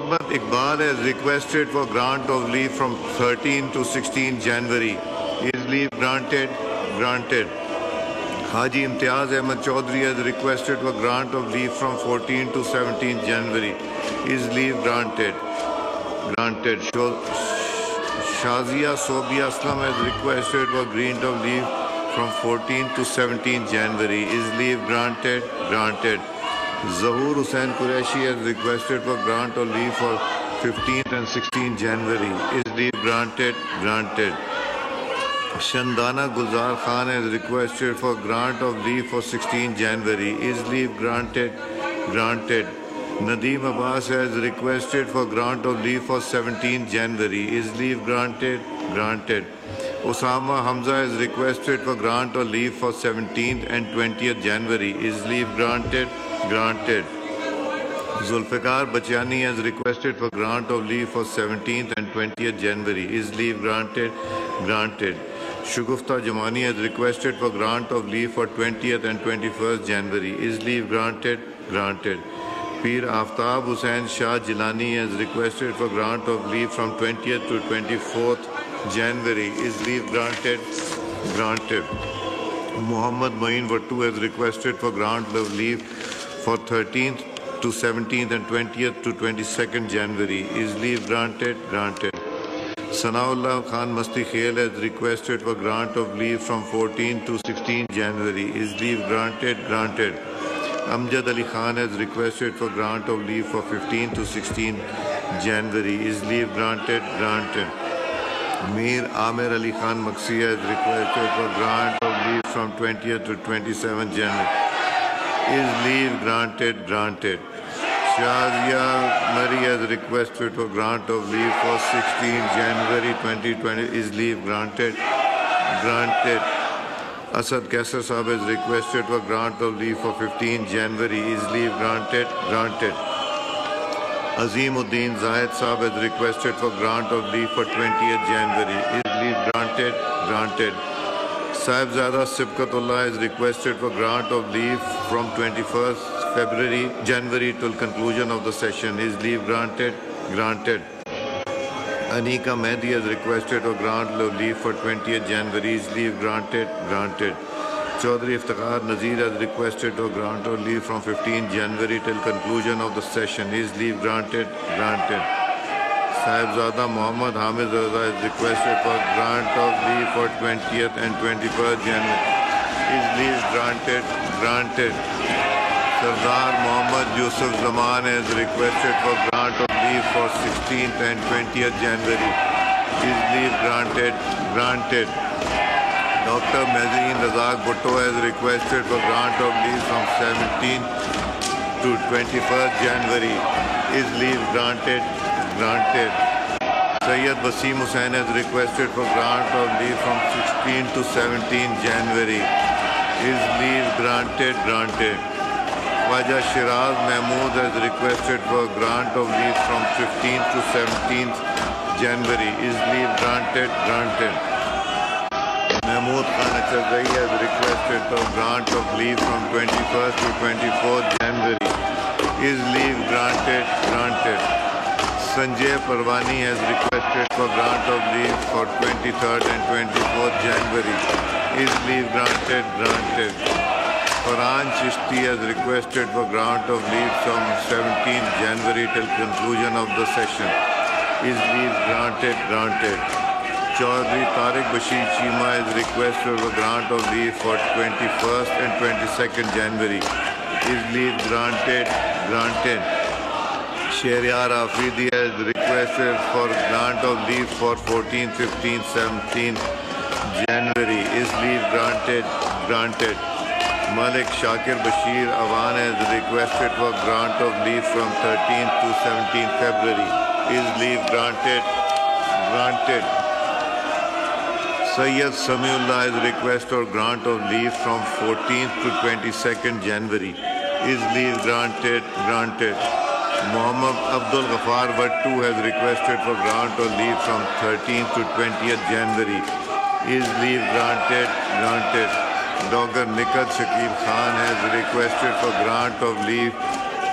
Mohammad Iqbal has requested for grant of leave from 13 to 16 January. Is leave granted? Granted. Haji Imtiaz Ahmed Chaudhary has requested for grant of leave from 14 to 17 January. Is leave granted? Granted. Shazia Sobia Aslam has requested for grant of leave from 14 to 17 January. Is leave granted? Granted. Zahur Hussain Qureshi has requested for grant of leave for 15th and 16 January. Is leave granted? Granted. Shandana Gulzar Khan has requested for grant of leave for 16 January. Is leave granted? Granted. Nadeem Abbas has requested for grant of leave for 17 January. Is leave granted? Granted. Osama Hamza has requested for grant of leave for 17th and 20th January. Is leave granted? Granted. Zulfikar Bachani has requested for grant of leave for 17th and 20th January. Is leave granted? Granted. Shugufta Jamani has requested for grant of leave for 20th and 21st January. Is leave granted? Granted. Pir Aftab Hussain Shah Jilani has requested for grant of leave from 20th to 24th January. Is leave granted? Granted. Muhammad Main Wattu has requested for grant of leave for 13th to 17th and 20th to 22nd January. Is leave granted? Granted. Sanaullah Khan Masti Khail has requested for grant of leave from 14 to 16 January. Is leave granted? Granted. Amjad Ali Khan has requested for grant of leave for 15 to 16 January. Is leave granted? Granted. Mir Amir Ali Khan Maksi has requested for grant of leave from 20th to 27th January. Is leave granted? Granted. Shazia Mari has requested for grant of leave for 16 January 2020. Is leave granted? Granted. Asad Kaisar Sahab has requested for grant of leave for 15 January. Is leave granted? Granted. Azimuddin Zahid Sahab has requested for grant of leave for 20th January. Is leave granted? Granted. Sahibzada Sibkatullah has requested for grant of leave from 21st January till conclusion of the session. Is leave granted? Granted. Anika Mehdi has requested for grant of leave for 20th January. Is leave granted? Granted. Chaudhry Iftikhar Nazir has requested for grant of leave from 15 January till conclusion of the session. Is leave granted? Granted. Sahibzada Muhammad Hamid Raza has requested for grant of leave for 20th and 21st January. Is leave granted? Granted. Sardar Muhammad Yusuf Zaman has requested for grant of leave for 16th and 20th January. Is leave granted? Granted. Dr. Mazin Razak Bhutto has requested for grant of leave from 17th to 21st January. Is leave granted? Granted. Sayyid Wasim Hussain has requested for grant of leave from 16 to 17 January. Is leave granted? Granted. Khwaja Shiraz Mahmood has requested for grant of leave from 15th to 17th January. Is leave granted? Granted. Mahmood Khan Achazai has requested for grant of leave from 21st to 24th January. Is leave granted? Granted. Sanjay Parwani has requested for grant of leave for 23rd and 24th January. Is leave granted? Granted. Farhan Chishti has requested for grant of leave from 17th January till conclusion of the session. Is leave granted? Granted. Chaudhry Tariq Bashir Chima has requested for grant of leave for 21st and 22nd January. Is leave granted? Granted. Shehryar Afridi has requested for grant of leave for 14th, 15th, 17th January. Is leave granted? Granted. Malik Shakir Bashir Awan has requested for grant of leave from 13th to 17th February. Is leave granted? Granted. Sayyid Samiullah has requested for grant of leave from 14th to 22nd January. Is leave granted? Granted. Muhammad Abdul Ghaffar Wattu has requested for grant of leave from 13th to 20th January. Is leave granted? Granted. Dr. Nikat Shakib Khan has requested for grant of leave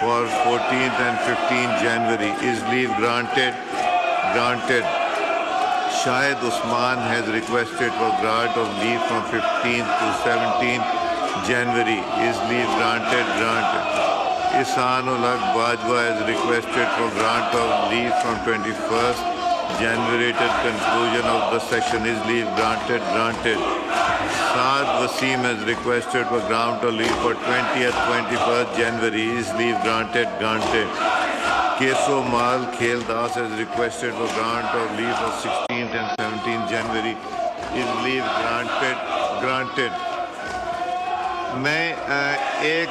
for 14th and 15th January. Is leave granted? Granted. Shahid Usman has requested for grant of leave from 15th to 17th January. Is leave granted? Granted. Ihsanul Haq Bajwa has requested for grant of leave from 21st January till conclusion of the session. Is leave granted? Granted. Saad Wasim has requested for grant of leave for 20th, 21st January. Is leave granted? Granted. Keso Mal Kheldas has requested for grant of leave for 16th and 17th January. Is leave granted? Granted. میں ایک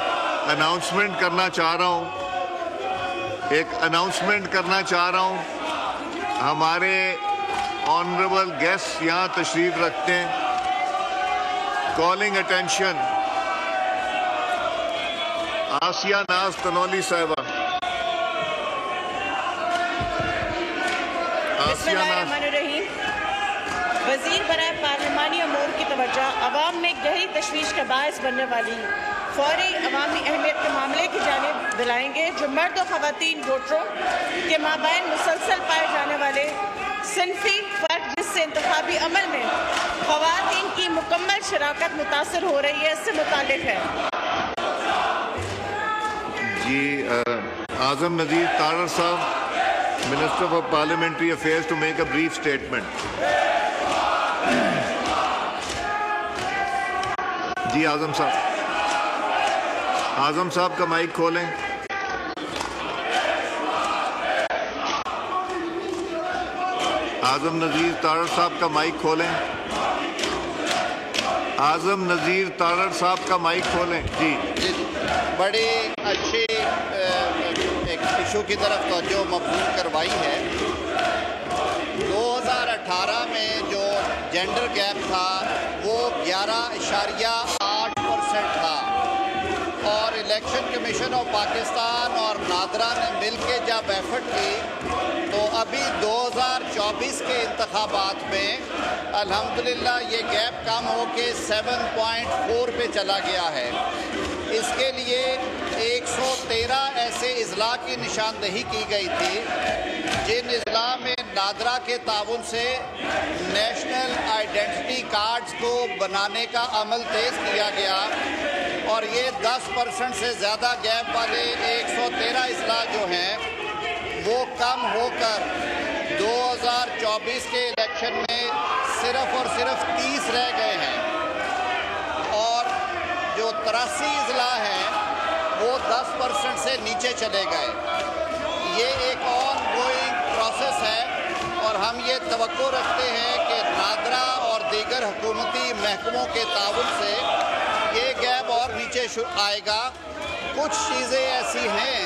announcement کرنا چاہ رہا ہوں ہمارے honourable guest یہاں تشریف رکھتے ہیں. کالنگ اٹینشن آسیہ ناز تنولی صاحبہ. بسم اللہ الرحمن الرحیم. وزیر برائے پارلیمانی امور کی توجہ عوام میں گہری تشویش کا باعث بننے والی فوری عوامی اہمیت کے معاملے کی جانب دلائیں گے جو مرد و خواتین ووٹروں کے مابین مسلسل پائے جانے والے صنفی فرق جس سے انتخابی عمل میں خواتین کی مکمل شراکت متاثر ہو رہی ہے اس سے متعلق ہے. جی اعظم نذیر تارڑ صاحب, Minister for Parliamentary Affairs, to make a brief statement. جی اعظم صاحب کا مائک کھولیں. اعظم نذیر تارڑ صاحب کا مائک کھولیں. اعظم نذیر تارڑ صاحب کا مائک کھولیں. جی بڑی اچھی ایک ایشو کی طرف توجہ مبذول کروائی ہے. 2018 میں جو جینڈر گیپ تھا وہ 11.8% تھا, اور الیکشن کمیشن آف پاکستان اور نادرا نے مل کے جب ایفرٹ کی تو ابھی 2024 کے انتخابات میں الحمدللہ یہ گیپ کم ہو کے 7.4 پہ چلا گیا ہے. اس کے لیے 113 ایسے اضلاع کی نشاندہی کی گئی تھی جن اضلاع میں نادرا کے تعاون سے نیشنل آئیڈینٹی کارڈز کو بنانے کا عمل تیز کیا گیا, اور یہ 10% سے زیادہ گیپ والے 113 اضلاع جو ہیں وہ کم ہو کر 2024 کے الیکشن میں صرف اور صرف 30 رہ گئے ہیں, اور جو 83 اضلاع ہیں وہ 10% سے نیچے چلے گئے. یہ ایک آن گوئنگ پروسیس ہے, اور ہم یہ توقع رکھتے ہیں کہ نادرا اور دیگر حکومتی محکموں کے تعاون سے یہ گیپ اور نیچے آئے گا. کچھ چیزیں ایسی ہیں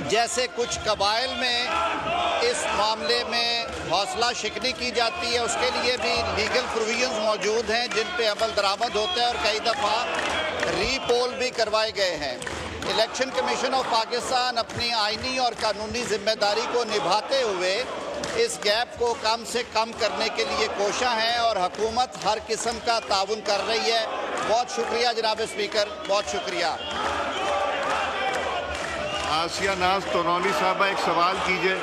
جیسے کچھ قبائل میں اس معاملے میں حوصلہ شکنی کی جاتی ہے, اس کے لیے بھی لیگل پروویژنز موجود ہیں جن پہ عمل درآمد ہوتا ہے, اور کئی دفعہ ری پول بھی کروائے گئے ہیں. الیکشن کمیشن آف پاکستان اپنی آئینی اور قانونی ذمہ داری کو نبھاتے ہوئے اس گیپ کو کم سے کم کرنے کے لیے کوشاں ہیں, اور حکومت ہر قسم کا تعاون کر رہی ہے. بہت شکریہ جناب اسپیکر, بہت شکریہ. آسیہ ناز تنولی صاحبہ ایک سوال کیجئے.